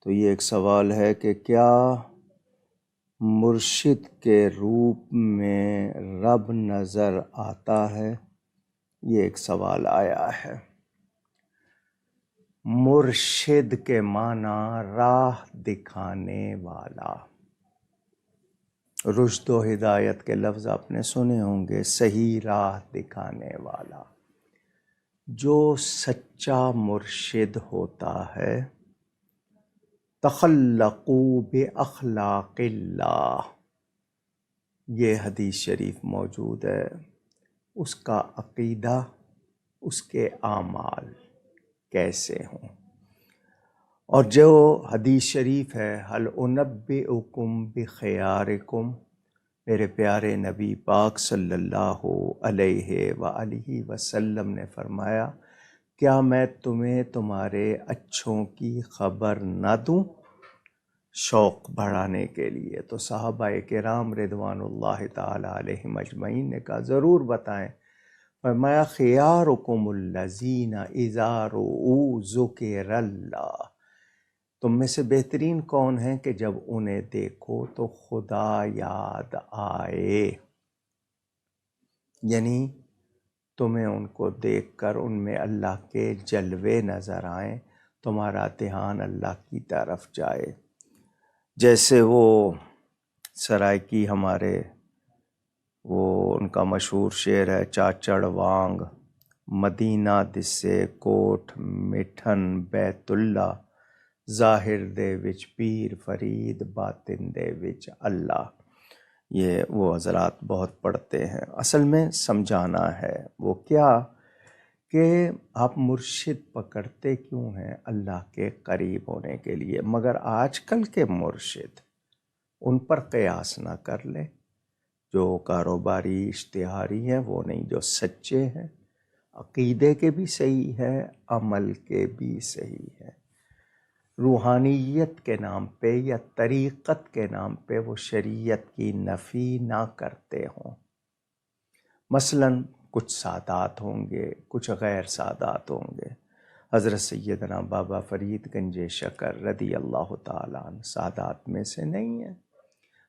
تو یہ ایک سوال ہے کہ کیا مرشد کے روپ میں رب نظر آتا ہے؟ یہ ایک سوال آیا ہے۔ مرشد کے معنی راہ دکھانے والا۔ رشد و ہدایت کے لفظ آپ نے سنے ہوں گے، صحیح راہ دکھانے والا۔ جو سچا مرشد ہوتا ہے، تخلقوا باخلاق اللہ، یہ حدیث شریف موجود ہے۔ اس کا عقیدہ، اس کے اعمال کیسے ہوں۔ اور جو حدیث شریف ہے، هل انبئکم بخیارکم، میرے پیارے نبی پاک صلی اللہ علیہ وآلہ وسلم نے فرمایا، کیا میں تمہیں تمہارے اچھوں کی خبر نہ دوں؟ شوق بڑھانے کے لیے تو صحابہ کرام رضوان اللہ تعالی علیہم اجمعین نے کہا ضرور بتائیں۔ فرمایا خیارکم الذین اذا رؤوا ذکر اللہ، تم میں سے بہترین کون ہیں کہ جب انہیں دیکھو تو خدا یاد آئے۔ یعنی تمہیں ان کو دیکھ کر ان میں اللہ کے جلوے نظر آئیں، تمہارا دھیان اللہ کی طرف جائے۔ جیسے وہ سرائکی ہمارے وہ ان کا مشہور شعر ہے، چاچڑ وانگ مدینہ دسے کوٹھ مٹھن بیت اللہ، ظاہر دے وچ پیر فرید باطن دے وچ اللہ۔ یہ وہ حضرات بہت پڑھتے ہیں۔ اصل میں سمجھانا ہے وہ کیا کہ آپ مرشد پکڑتے کیوں ہیں؟ اللہ کے قریب ہونے کے لیے۔ مگر آج کل کے مرشد، ان پر قیاس نہ کر لے۔ جو کاروباری اشتہاری ہیں وہ نہیں، جو سچے ہیں، عقیدے کے بھی صحیح ہے، عمل کے بھی صحیح ہے، روحانیت کے نام پہ یا طریقت کے نام پہ وہ شریعت کی نفی نہ کرتے ہوں۔ مثلاً کچھ سادات ہوں گے، کچھ غیر سادات ہوں گے۔ حضرت سیدنا بابا فرید گنج شکر رضی اللہ تعالیٰ عنہ سادات میں سے نہیں ہیں۔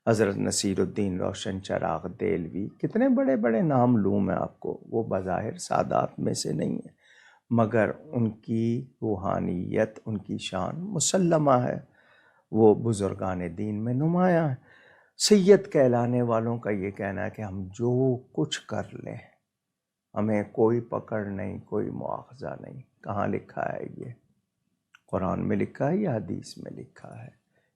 حضرت نصیر الدین روشن چراغ دہلوی، کتنے بڑے بڑے نام لوں میں آپ کو، وہ بظاہر سادات میں سے نہیں ہیں، مگر ان کی روحانیت، ان کی شان مسلمہ ہے، وہ بزرگان دین میں نمایاں ہے۔ سید کہلانے والوں کا یہ کہنا ہے کہ ہم جو کچھ کر لیں، ہمیں کوئی پکڑ نہیں، کوئی مواخذہ نہیں۔ کہاں لکھا ہے یہ؟ قرآن میں لکھا ہے یا حدیث میں لکھا ہے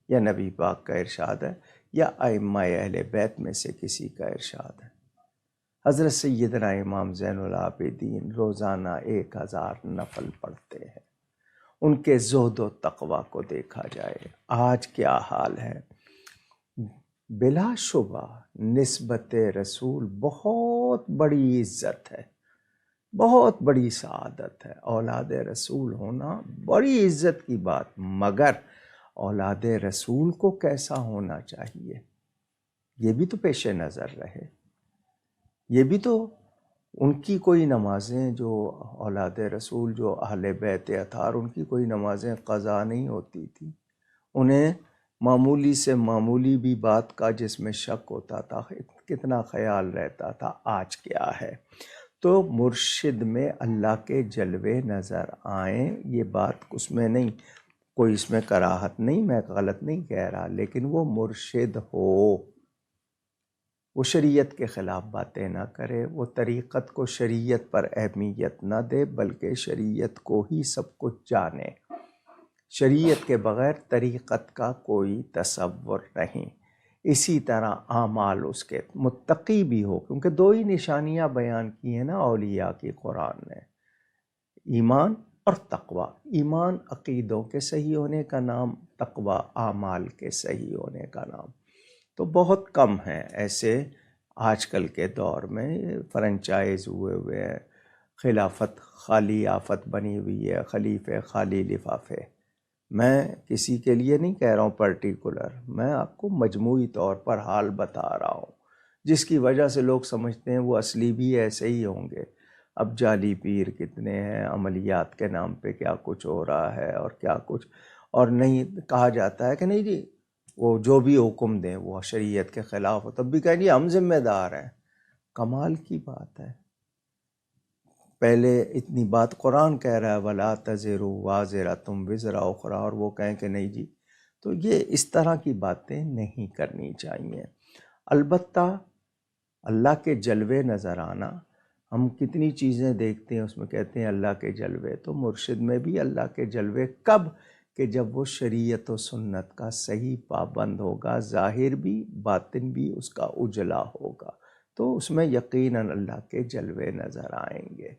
یا نبی پاک کا ارشاد ہے یا ائمہ اہل بیت میں سے کسی کا ارشاد ہے؟ حضرت سیدنا امام زین العابدین روزانہ 1000 نفل پڑھتے ہیں۔ ان کے زہد و تقوی کو دیکھا جائے، آج کیا حال ہے؟ بلا شبہ نسبت رسول بہت بڑی عزت ہے، بہت بڑی سعادت ہے۔ اولاد رسول ہونا بڑی عزت کی بات، مگر اولاد رسول کو کیسا ہونا چاہیے یہ بھی تو پیش نظر رہے۔ یہ بھی تو ان کی کوئی نمازیں، جو اولاد رسول جو اہل بیت اطہار، ان کی کوئی نمازیں قضا نہیں ہوتی تھی۔ انہیں معمولی سے معمولی بھی بات کا جس میں شک ہوتا تھا کتنا خیال رہتا تھا۔ آج کیا ہے؟ تو مرشد میں اللہ کے جلوے نظر آئیں، یہ بات اس میں نہیں، کوئی اس میں کراہت نہیں، میں غلط نہیں کہہ رہا، لیکن وہ مرشد ہو، وہ شریعت کے خلاف باتیں نہ کرے، وہ طریقت کو شریعت پر اہمیت نہ دے، بلکہ شریعت کو ہی سب کچھ جانے۔ شریعت کے بغیر طریقت کا کوئی تصور نہیں۔ اسی طرح اعمال اس کے متقی بھی ہو، کیونکہ 2 ہی نشانیاں بیان کی ہیں نا اولیاء کی قرآن نے، ایمان اور تقوی۔ ایمان عقیدوں کے صحیح ہونے کا نام، تقوی اعمال کے صحیح ہونے کا نام۔ تو بہت کم ہیں ایسے آج کل کے دور میں، فرنچائز ہوئے ہیں، خلافت خالی آفت بنی ہوئی ہے، خلیفے خالی لفافے۔ میں کسی کے لیے نہیں کہہ رہا ہوں پرٹیکولر، میں آپ کو مجموعی طور پر حال بتا رہا ہوں، جس کی وجہ سے لوگ سمجھتے ہیں وہ اصلی بھی ایسے ہی ہوں گے۔ اب جعلی پیر کتنے ہیں، عملیات کے نام پہ کیا کچھ ہو رہا ہے اور کیا کچھ، اور نہیں کہا جاتا ہے کہ نہیں جی وہ جو بھی حکم دیں وہ شریعت کے خلاف ہو، تب بھی کہیں جی ہم ذمہ دار ہیں۔ کمال کی بات ہے، پہلے اتنی بات قرآن کہہ رہا ہے وَلَا تَزِرُ وَازِرَةٌ وِزْرَ أُخْرَى، اور وہ کہیں کہ نہیں جی، تو یہ اس طرح کی باتیں نہیں کرنی چاہیے۔ البتہ اللہ کے جلوے نظر آنا، ہم کتنی چیزیں دیکھتے ہیں اس میں کہتے ہیں اللہ کے جلوے، تو مرشد میں بھی اللہ کے جلوے کب؟ کہ جب وہ شریعت و سنت کا صحیح پابند ہوگا، ظاہر بھی باطن بھی اس کا اجلا ہوگا، تو اس میں یقیناً اللہ کے جلوے نظر آئیں گے۔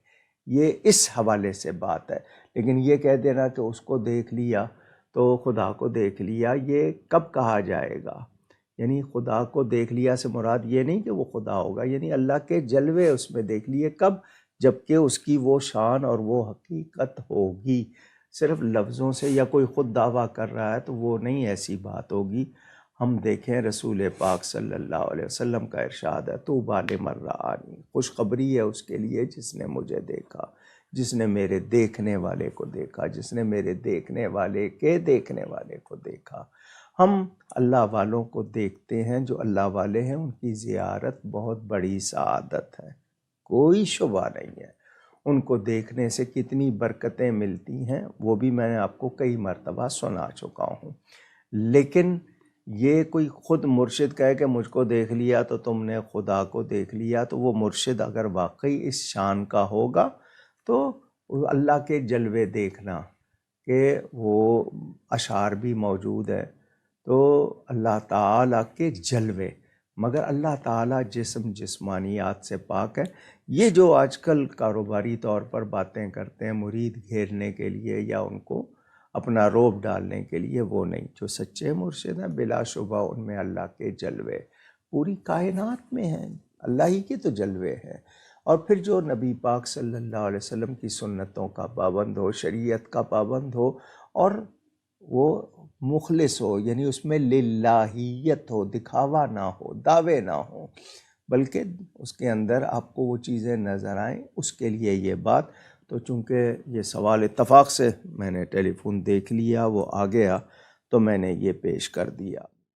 یہ اس حوالے سے بات ہے، لیکن یہ کہہ دینا کہ اس کو دیکھ لیا تو خدا کو دیکھ لیا، یہ کب کہا جائے گا؟ یعنی خدا کو دیکھ لیا سے مراد یہ نہیں کہ وہ خدا ہوگا، یعنی اللہ کے جلوے اس میں دیکھ لیے کب؟ جبکہ اس کی وہ شان اور وہ حقیقت ہوگی۔ صرف لفظوں سے یا کوئی خود دعویٰ کر رہا ہے تو وہ نہیں ایسی بات ہوگی۔ ہم دیکھیں رسول پاک صلی اللہ علیہ وسلم کا ارشاد ہے طوبیٰ لمن رآنی، خوشخبری ہے اس کے لیے جس نے مجھے دیکھا، جس نے میرے دیکھنے والے کو دیکھا، جس نے میرے دیکھنے والے کے دیکھنے والے کو دیکھا۔ ہم اللہ والوں کو دیکھتے ہیں، جو اللہ والے ہیں ان کی زیارت بہت بڑی سعادت ہے، کوئی شبہ نہیں ہے۔ ان کو دیکھنے سے کتنی برکتیں ملتی ہیں وہ بھی میں نے آپ کو کئی مرتبہ سنا چکا ہوں۔ لیکن یہ کوئی خود مرشد کہے کہ مجھ کو دیکھ لیا تو تم نے خدا کو دیکھ لیا، تو وہ مرشد اگر واقعی اس شان کا ہوگا تو اللہ کے جلوے دیکھنا کہ وہ اشعار بھی موجود ہے، تو اللہ تعالیٰ کے جلوے، مگر اللہ تعالیٰ جسمانیات سے پاک ہے۔ یہ جو آج کل کاروباری طور پر باتیں کرتے ہیں مرید گھیرنے کے لیے یا ان کو اپنا روب ڈالنے کے لیے، وہ نہیں۔ جو سچے مرشد ہیں بلا شبہ ان میں اللہ کے جلوے پوری کائنات میں ہیں، اللہ ہی کے تو جلوے ہیں۔ اور پھر جو نبی پاک صلی اللہ علیہ وسلم کی سنتوں کا پابند ہو، شریعت کا پابند ہو، اور وہ مخلص ہو، یعنی اس میں للہیت ہو، دکھاوا نہ ہو، دعوے نہ ہو، بلکہ اس کے اندر آپ کو وہ چیزیں نظر آئیں، اس کے لیے یہ بات۔ تو چونکہ یہ سوال اتفاق سے میں نے ٹیلی فون دیکھ لیا، وہ آ گیا تو میں نے یہ پیش کر دیا۔